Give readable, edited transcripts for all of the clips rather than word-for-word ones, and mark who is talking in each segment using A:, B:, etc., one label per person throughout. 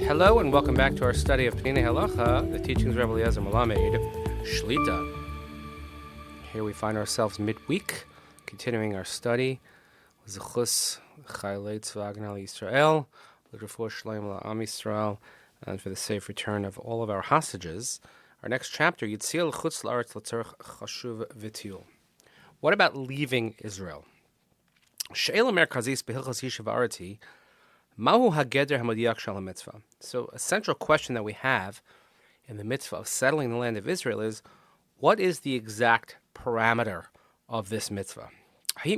A: Hello and welcome back to our study of Peninei Halacha, the teachings of Rebbe Eliezer Melamed, Shlita. Here we find ourselves midweek, continuing our study. Zechus Chaylei Tzva Agna Yisrael, L'Refuah Shleim La'am Yisrael, and for the safe return of all of our hostages. Our next chapter, Yitziel Chutz La'aretz L'Tzarech Chashuv V'Tiyul. What about leaving Israel? She'ela Merkazis B'Hilchos Yishuv Arati. Mahu hageder hamodiach shel mitzvah. So a central question that we have in the mitzvah of settling the land of Israel is, what is the exact parameter of this mitzvah? Does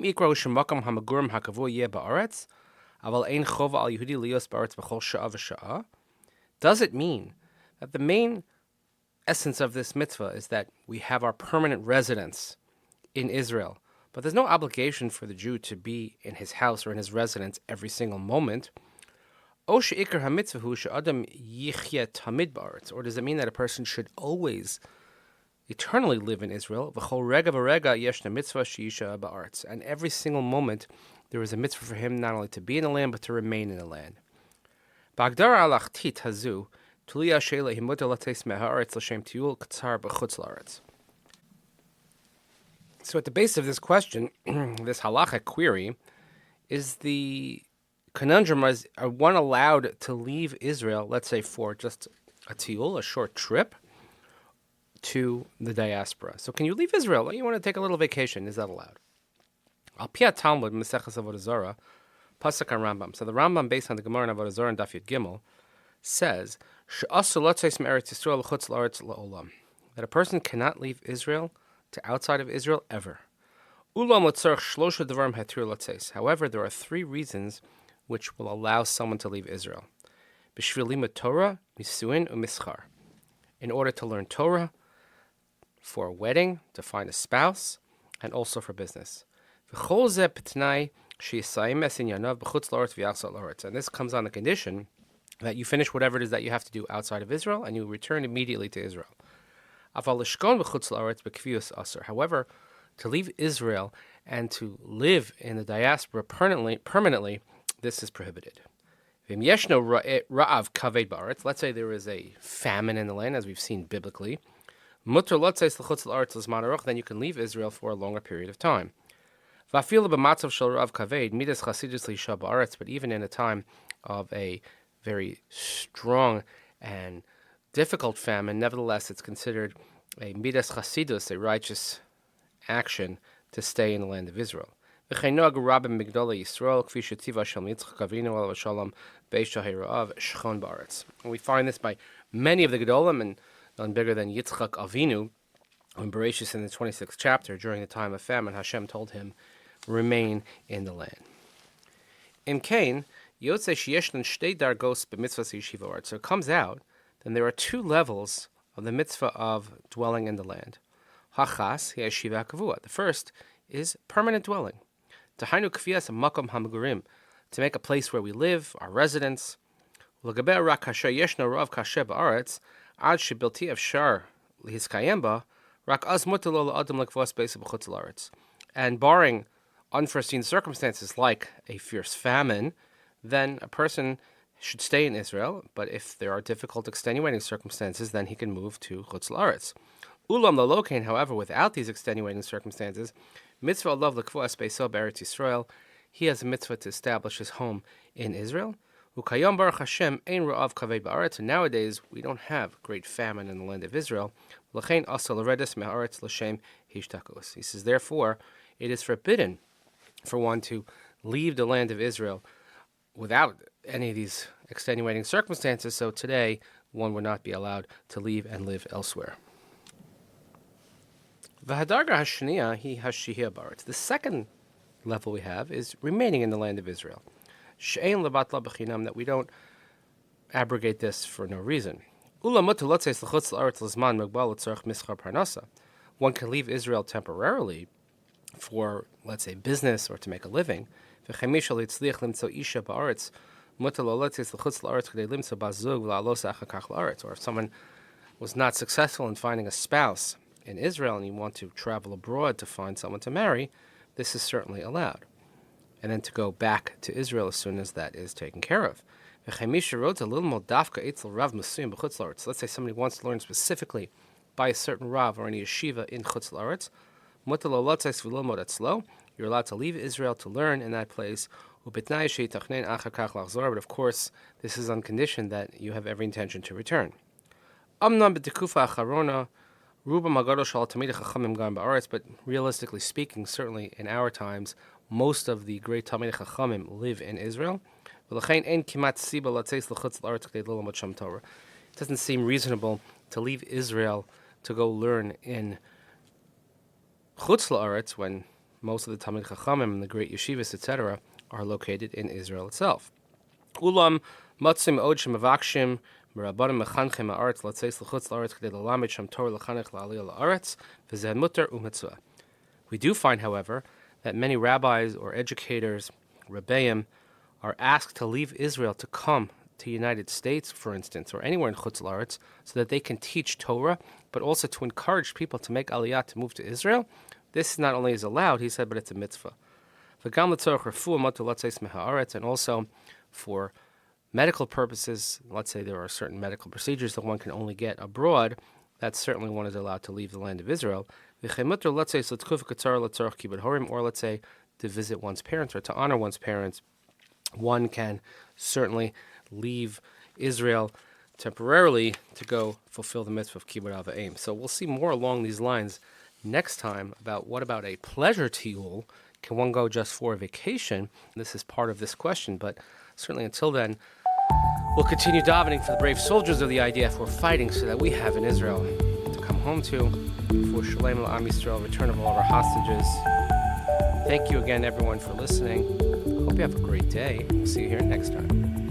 A: it mean that the main essence of this mitzvah is that we have our permanent residence in Israel, but there's no obligation for the Jew to be in his house or in his residence every single moment? Or does it mean that a person should always eternally live in Israel? And every single moment there is a mitzvah for him not only to be in the land but to remain in the land. So at the base of this question, this halacha query, is the conundrum: are one allowed to leave Israel, let's say for just a tiyul, a short trip, to the diaspora? So can you leave Israel? You want to take a little vacation. Is that allowed? Al Piyat Talmud, Maseches Avodah Zarah, Pasuk on Rambam. So the Rambam, based on the Gemara in Avodah Zarah and Daf Yud Gimel, says that a person cannot leave Israel to outside of Israel ever. However, there are three reasons which will allow someone to leave Israel. Torah, Misuin, Umischar. In order to learn Torah, for a wedding, to find a spouse, and also for business. And this comes on the condition that you finish whatever it is that you have to do outside of Israel, and you return immediately to Israel. However, to leave Israel and to live in the diaspora permanently, this is prohibited. Let's say there is a famine in the land, as we've seen biblically. Then you can leave Israel for a longer period of time. But even in a time of a very strong and difficult famine, nevertheless, it's considered a midas chasidus, a righteous action, to stay in the land of Israel. And we find this by many of the Gedolim, and none bigger than Yitzchak Avinu, when Bereshis in the 26th chapter, during the time of famine, Hashem told him, remain in the land. In Cain, so it comes out, then there are two levels of the mitzvah of dwelling in the land. The first is permanent dwelling. To make a place where we live, our residence. And barring unforeseen circumstances like a fierce famine, then a person should stay in Israel. But if there are difficult extenuating circumstances, then he can move to Chutz La'aretz. Ulam lalokein, however, without these extenuating circumstances, mitzvah love l'kvuas beiso b'Eretz Yisrael, he has a mitzvah to establish his home in Israel. Ukayom baruch Hashem ein ra'av kaved ba'aretz, and nowadays we don't have great famine in the land of Israel. L'chein asa l'redes me'aretz l'shem hishtakus. He says, therefore, it is forbidden for one to leave the land of Israel without any of these extenuating circumstances. So today, one would not be allowed to leave and live elsewhere. The second level we have is remaining in the land of Israel. That we don't abrogate this for no reason. One can leave Israel temporarily for, let's say, business or to make a living. Or if someone was not successful in finding a spouse in Israel and you want to travel abroad to find someone to marry, this is certainly allowed. And then to go back to Israel as soon as that is taken care of. Let's say somebody wants to learn specifically by a certain Rav or any yeshiva in Chutz La'aretz. You're allowed to leave Israel to learn in that place. But of course, this is on condition that you have every intention to return. But realistically speaking, certainly in our times, most of the great Talmidei Chachamim live in Israel. It doesn't seem reasonable to leave Israel to go learn in Chutz La'aretz when most of the Talmidei Chachamim and the great yeshivas, etc., are located in Israel itself. Ulam matzim od shemavakshim merabanim mechanchem haaretz latzeis l'chutz la'aretz k'dei l'lamed sham Torah l'chanech la'aliyah la'aretz v'zeh muter u'mitzvah. We do find, however, that many rabbis or educators, rebbeim, are asked to leave Israel to come to the United States, for instance, or anywhere in Chutz La'aretz, so that they can teach Torah, but also to encourage people to make aliyah, to move to Israel. This not only is allowed, he said, but it's a mitzvah. And also for medical purposes, let's say there are certain medical procedures that one can only get abroad, that certainly one is allowed to leave the land of Israel. Or let's say to visit one's parents or to honor one's parents, one can certainly leave Israel temporarily to go fulfill the mitzvah of kibbud av va'em. So we'll see more along these lines next time about what about a pleasure tiyul. Can one go just for a vacation? This is part of this question, but certainly until then, we'll continue davening for the brave soldiers of the IDF who are fighting so that we have in Israel to come home to, for Shalem L'Am Yisrael, return of all of our hostages. Thank you again, everyone, for listening. Hope you have a great day. We'll see you here next time.